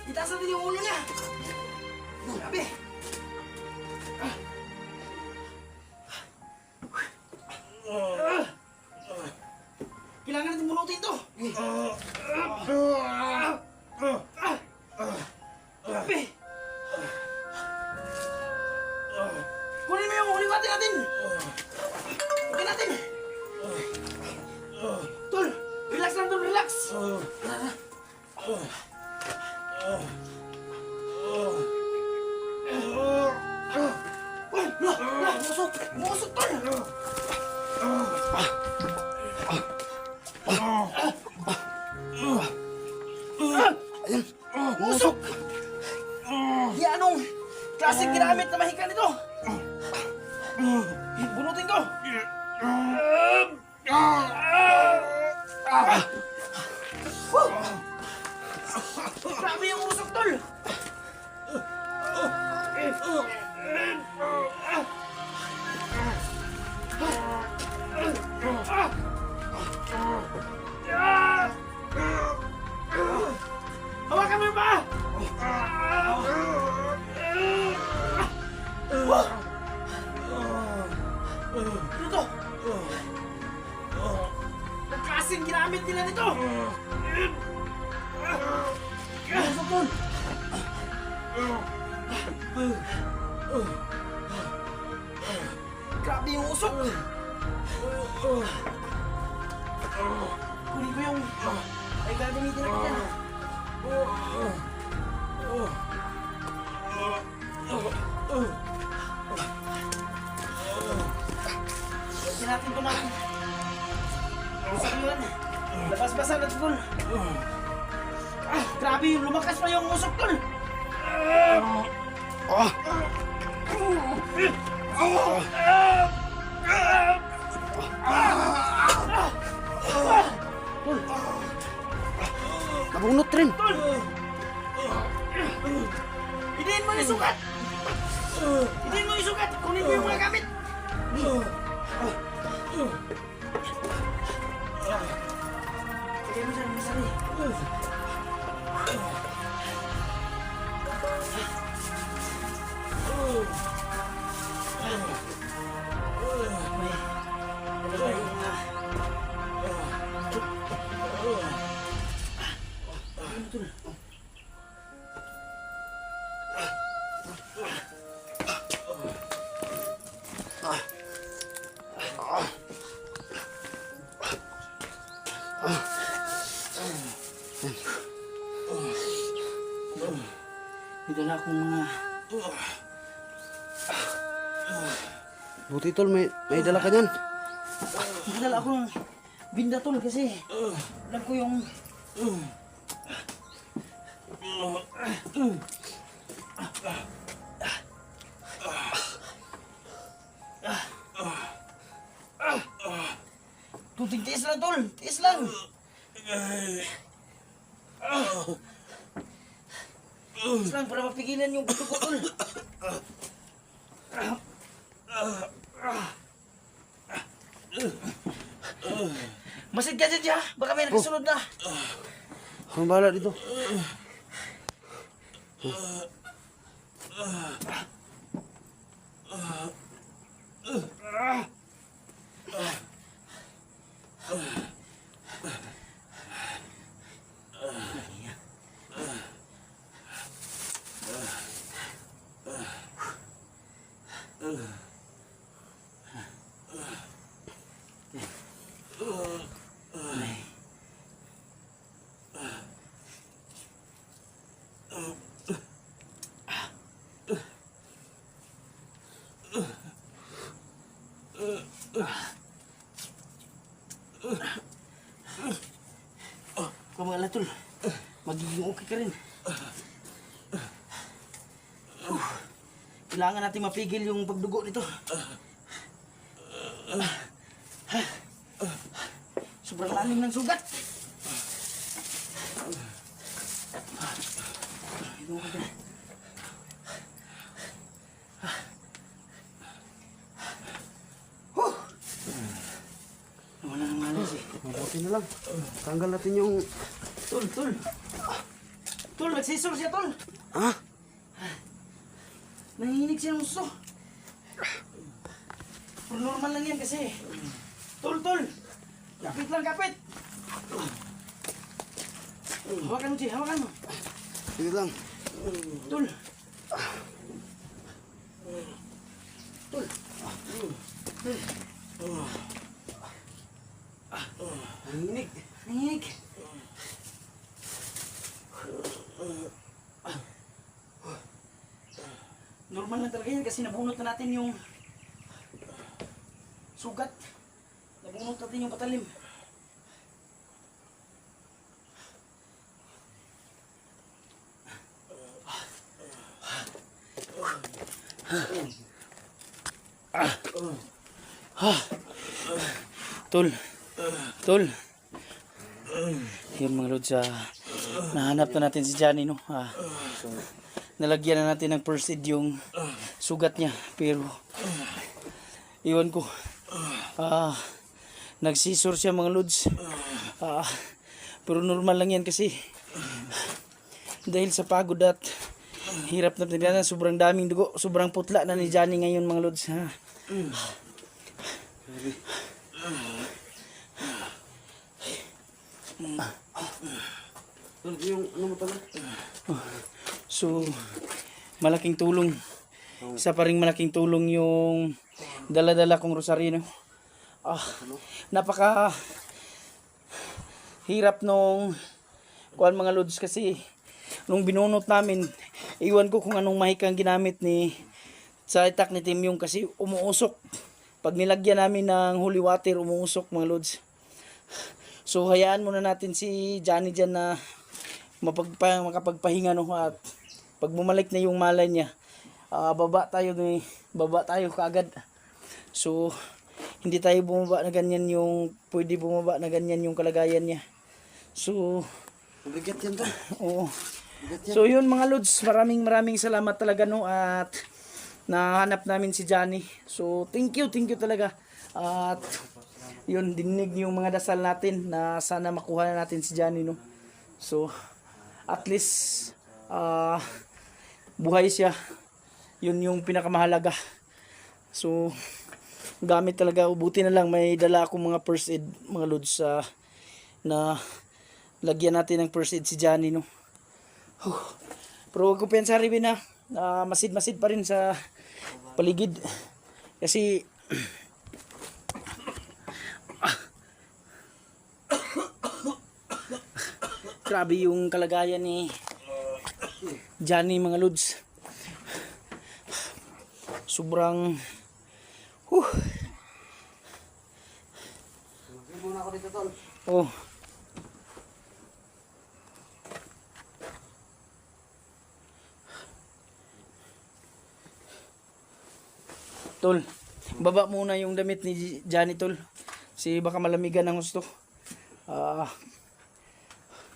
Itaas natin yung ulo niya. Grabe. Kailangan natin bunutin to. Grabe. Kunin mo yung uliwatin natin. Okay natin. Tol, relax lang tol, relax. Musok! Musok tol! Musok! Yan anong klaseng ginamit na mahika nito? Bunutin ko! Grabe yung usok tol! Hawakan mo ba? Ano to? Ang klaseng ginamit nila nito! Usok tol! Grabe yung usok! Kunin ko yung... ay gagamitin natin yan. Huwag natin ito natin. Usok yun. Labas-basan natin tol. Grabe yung lumakas pa yung usok tol. Nabunot rin. Hidiin mo yung sukat! Hidiin mo yung sukat! Kunin mo yung mga gamit! Lagay mo dyan, masari. May dala akong mga... Buti tol, may dala ka dyan. May dala akong binda tol kasi alam ko yung... Tuting tiis lang tol, tiis lang. Tiis lang para mapigilan yung buto ko tol. Masid ka dyan siya, baka may nakasunod na. Ang bahala dito. Kung mga tol, magiging okay ka rin. Kailangan natin mapigil yung pagdugo nito. Sobrang lalim ng sugat. Nawala ng malas eh. Mabuti na lang. Tanggal natin yung... Tol, tol. Tol, nagsisor siya, tol. Ha? Nanginig siya ng gusto. Pero normal lang yan kasi. Tol, tol. Kapit lang, kapit. Hawakan mo, Chi. Hawakan mo. Sige lang. Tol. Tol. Nanginig. Nanginig. Normal lang talaga yan kasi nabunot na natin yung sugat. Nabunot natin yung patalim. Tol. Tol. Yun mga lods, nahanap na natin si Johnny, no? Nalagyan na natin ng first aid yung sugat niya. Pero, iwan ko. Nagsisor siya mga lods. Pero normal lang yan kasi dahil sa pagod at hirap na tindahan, sobrang daming dugo, sobrang putla na ni Johnny ngayon mga lods. Tol, yung ano mo tol? So, malaking tulong. Isa pa ring malaking tulong yung dala-dala kong rosarino. Napaka hirap nung kuan mga lods kasi nung binunot namin, iwan ko kung anong mahikang ginamit ni sa itak ni Tim yung kasi umuusok. Pag nilagyan namin ng holy water, umuusok mga lods. So hayaan muna natin si Johnny dyan na makapagpahinga, no, at pag bumalik na yung malay niya, baba tayo kaagad. So hindi tayo bumaba na ganyan yung pwede bumaba na ganyan yung kalagayan niya. So Mabigat yan tol. oo. So yun mga lods, maraming salamat talaga, no, at nahanap namin si Johnny. So thank you talaga. At yun, dinig yung mga dasal natin na sana makuha na natin si Johnny, no. So at least buhay siya. Yun yung pinakamahalaga. So gamit talaga, buti na lang may dala akong mga first aid mga lods na lagyan natin ng first aid si Johnny, no. Pero wag ko pensari na masid-masid pa rin sa paligid kasi grabe yung kalagayan ni Johnny mga lods. Sobrang Muna ako dito tol. oh. Tol, baba muna yung damit ni Johnny, tol. Kasi baka malamigan ng gusto.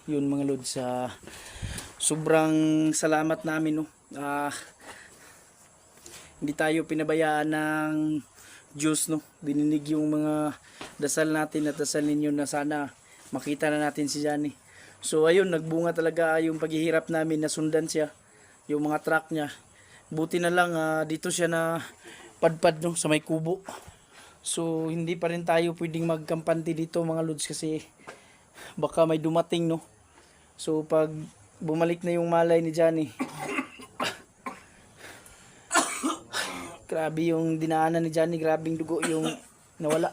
Yun mga lods, sobrang salamat namin, no. Hindi tayo pinabayaan ng Diyos, no. Dininig yung mga dasal natin at dasal ninyo na sana makita na natin si Johnny. So ayun, nagbunga talaga yung paghihirap namin na sundan siya, yung mga truck niya. Buti na lang dito siya na padpad, no, sa may kubo. So hindi pa rin tayo pwedeng magkampante dito mga lods kasi baka may dumating, no. So pag bumalik na yung malay ni Johnny, grabe yung dinaanan ni Johnny, grabing dugo yung nawala.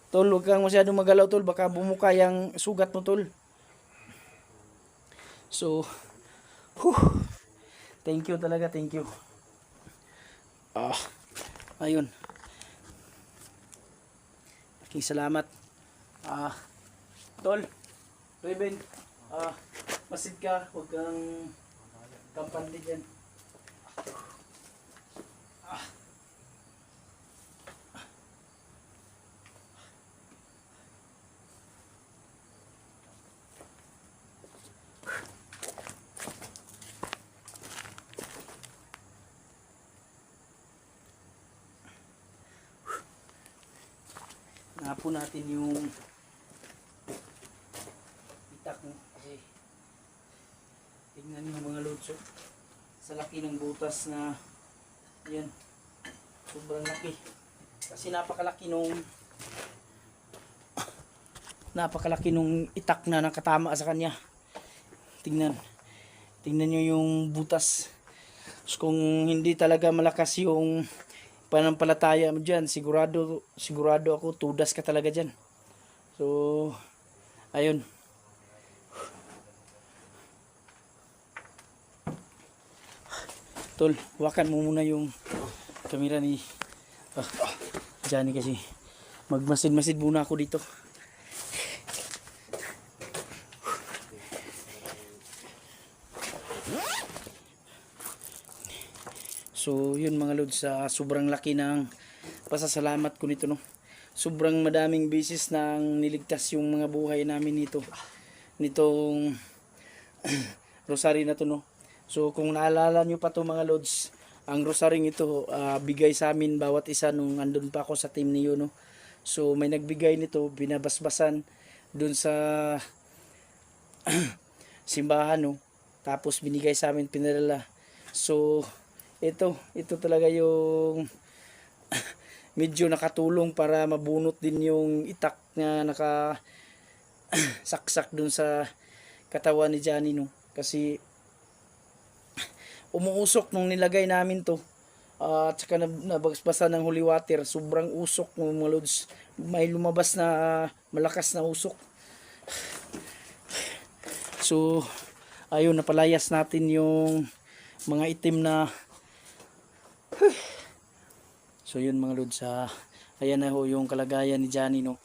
Tol, huwag kang masyadong magalaw, tol, baka bumuka yung sugat mo, tol. So thank you talaga, thank you. Ayun. Maraming salamat. Tol, Raven, masid ka, huwag kang kampante dyan. Napo natin yung itak mo. Kasi tingnan nyo mga lods, oh. Sa laki ng butas na yan. Sobrang laki. Kasi napakalaki nung itak na nakatama sa kanya. Tingnan nyo yung butas. So, kung hindi talaga malakas yung panampalataya mo dyan, sigurado ako, tudas ka talaga dyan. So, ayun. Tol, wakan mo muna yung kamera ni Johnny kasi magmasid-masid muna ako dito. So yun mga lods, sobrang laki ng pasasalamat ko nito, no. Sobrang madaming beses nang niligtas yung mga buhay namin nitong rosary na to, no. So kung naalala nyo pa to mga lods, ang rosary ito bigay sa amin bawat isa nung andun pa ako sa team niyo, no. So may nagbigay nito, binabasbasan dun sa simbahan, no. Tapos binigay sa amin, pinadala. So ito talaga yung medyo nakatulong para mabunot din yung itak na naka saksak dun sa katawan ni Johnny, no. Kasi umuusok nung nilagay namin to, at saka nabasbasan ng holy water. Sobrang usok mga lods, may lumabas na malakas na usok. So ayun, napalayas natin yung mga itim na so yun mga lods, ayan na ho yung kalagayan ni Johnny, no.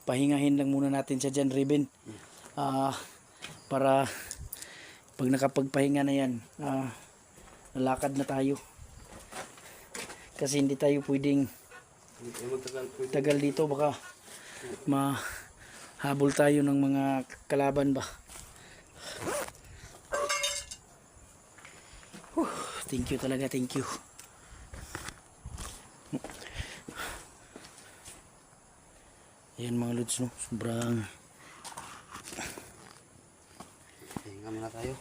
Pahingahin lang muna natin siya dyan, Ruben, para pag nakapagpahinga na yan, lalakad na tayo, kasi hindi tayo pwedeng tagal dito, baka mahabol tayo ng mga kalaban ba. Thank you talaga, thank you. Ayan mga lods, no, sobrang Hinga muna tayo.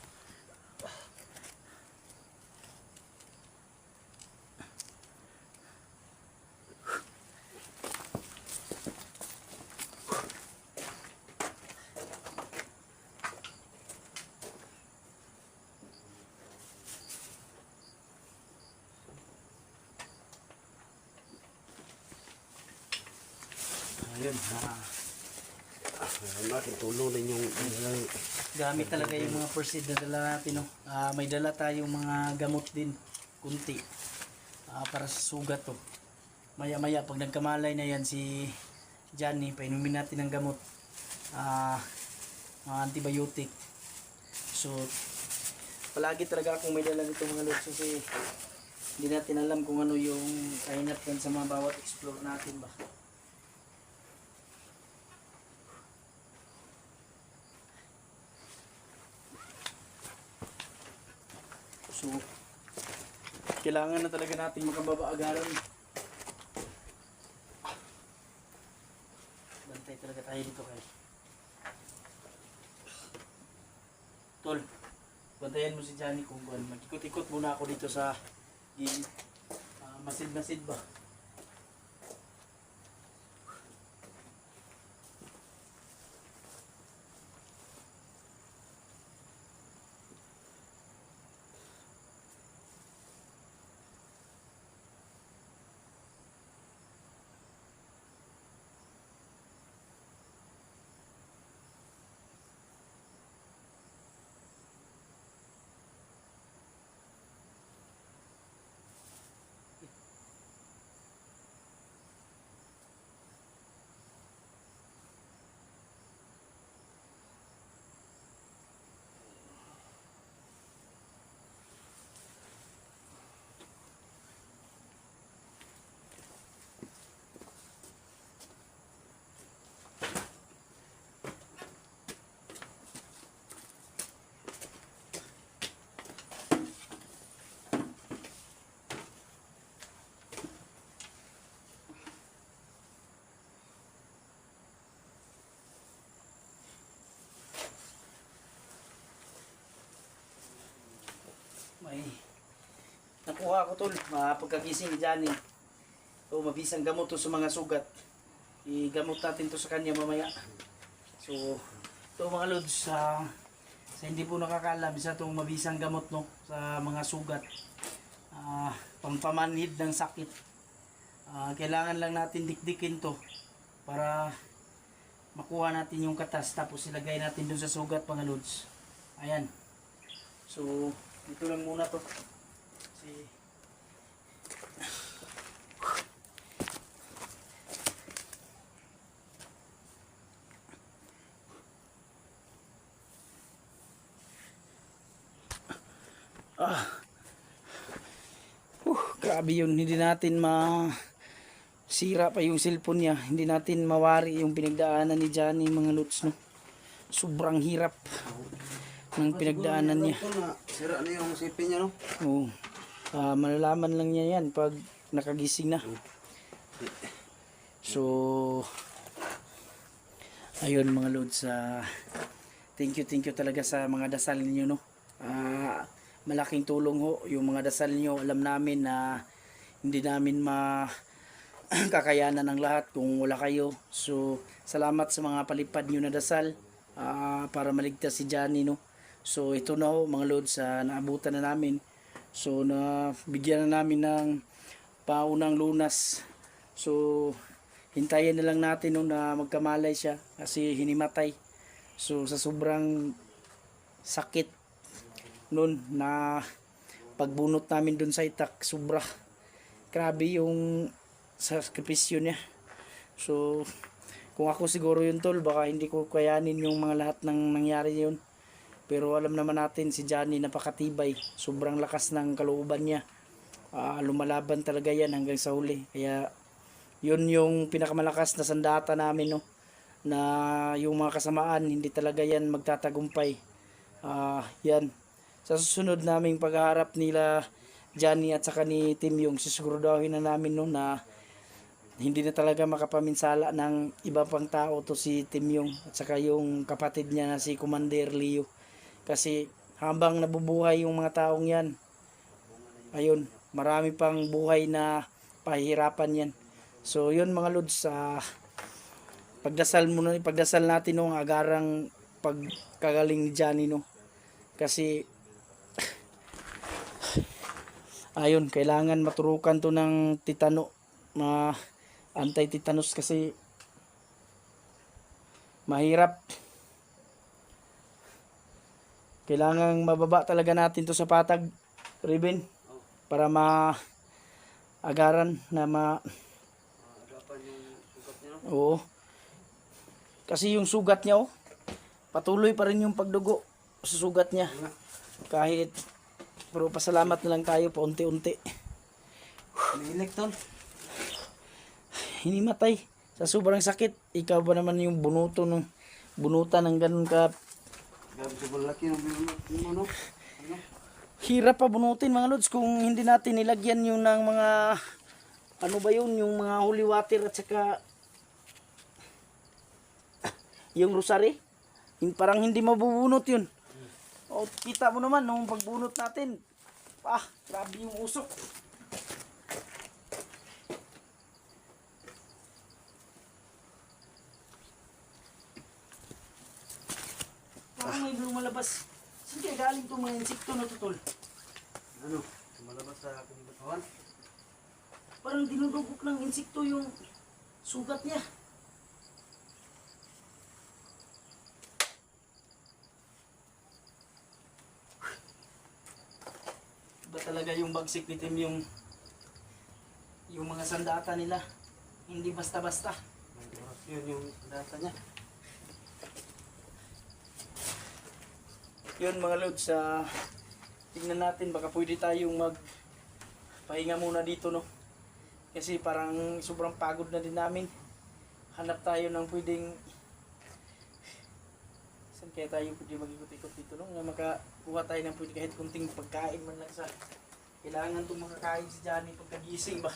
ayun, Natin tulong din yung gamit talaga yung mga first aid na dala natin, no. May dala tayong mga gamot din, kunti, para sa sugat to. Maya maya pag nagkamalay na yan si Johnny, painumin natin ng gamot, mga antibiotic. So palagi talaga akong may dala nito mga lods, kasi hindi natin alam kung ano yung kainat yan sa mga bawat explore natin ba. So kailangan na talaga natin makababa-agaran. Bantay talaga tayo dito, kay Tol, bantayan mo si Johnny kung buwan. Mag-ikot-ikot muna ako dito sa masid-masid ba. tol, pagkagising ni Johnny. So mabisang gamot to sa mga sugat. Igamot natin to sa kanya mamaya. So ito mga lods, sa hindi po nakakaalam, isa itong mabisang gamot no, sa mga sugat. Pampamanhid ng sakit. Kailangan lang natin dikdikin to para makuha natin yung katas, tapos ilagay natin dun sa sugat mga lods. Ayan. So dito lang muna to. Kasi grabe yun, hindi natin sira pa yung cellphone niya, hindi natin mawari yung pinagdaanan ni Johnny mga lods no. Sobrang hirap ng pinagdaanan niya. Sira na yung sipin niya, no? Oo. Malalaman lang niya yan pag nakagising na. So ayun mga lods, thank you talaga sa mga dasal ninyo no. Malaking tulong ho yung mga dasal niyo. Alam namin na hindi namin kakayanan ng lahat kung wala kayo. So salamat sa mga palipad niyo na dasal para maligtas si Johnny no. So ito na ho mga lods, naabutan na namin. So nabigyan na namin ng paunang lunas. So hintayin na lang natin no, na magkamalay siya kasi hinimatay. So sa sobrang sakit noon na pagbunot namin dun sa itak, sobra grabe yung sakripisyo niya. So kung ako siguro yun tol, baka hindi ko kayanin yung mga lahat ng nangyari yun. Pero alam naman natin si Johnny napakatibay, sobrang lakas ng kalooban niya. Lumalaban talaga yan hanggang sa huli. Kaya yun yung pinakamalakas na sandata namin no, na yung mga kasamaan hindi talaga yan magtatagumpay. Yan sa susunod naming pagharap nila Johnny at saka ni Tim yung sisiguraduhin na namin no, na hindi na talaga makapaminsala ng iba pang tao to si Tim yung at saka yung kapatid niya na si Commander Leo. Kasi habang nabubuhay yung mga taong yan, ayun, marami pang buhay na pahihirapan yan. So yun mga lods, pagdasal natin no, ang agarang pagkagaling ni Johnny no. Kasi ayun, kailangan maturukan to ng titano na anti-tetanus kasi mahirap. Kailangan mababa talaga natin to sa patag, Ruben, para agaran na Oo. Kasi yung sugat niya patuloy pa rin yung pagdugo sa sugat niya. Pero pasalamat na lang tayo paunti-unti. Nilik tol. Hinimatay sa sobrang sakit. Ikaw ba naman yung bunutan ng ganun ka. Grabe sobrang laki ng binunot mo, no? Hirap pa bunutin mga lods kung hindi natin nilagyan yung ng mga yung mga holy water at saka yung rosary. Parang hindi mabubunot yun. Kita mo naman nung pagbunot natin. Grabe yung usok. Parang may lumalabas. Saan kaya galing itong mga insekto na tutol? Ano? Malabas sa aking batawan? Parang dinudugok ng insekto yung sugat niya. Iba talaga yung bagsik ni Tim yung mga sandata nila. Hindi basta-basta. Yun yung data niya. Yun mga lods, tignan natin baka pwede tayong magpahinga muna dito no. Kasi parang sobrang pagod na din namin. Hanap tayo ng pwedeng saan kaya tayo pwede mag-ikot-ikot dito no, na makakuha tayo ng pwede kahit kunting pagkain man lang sa kailangan itong makakain si Johnny pagkagising ba.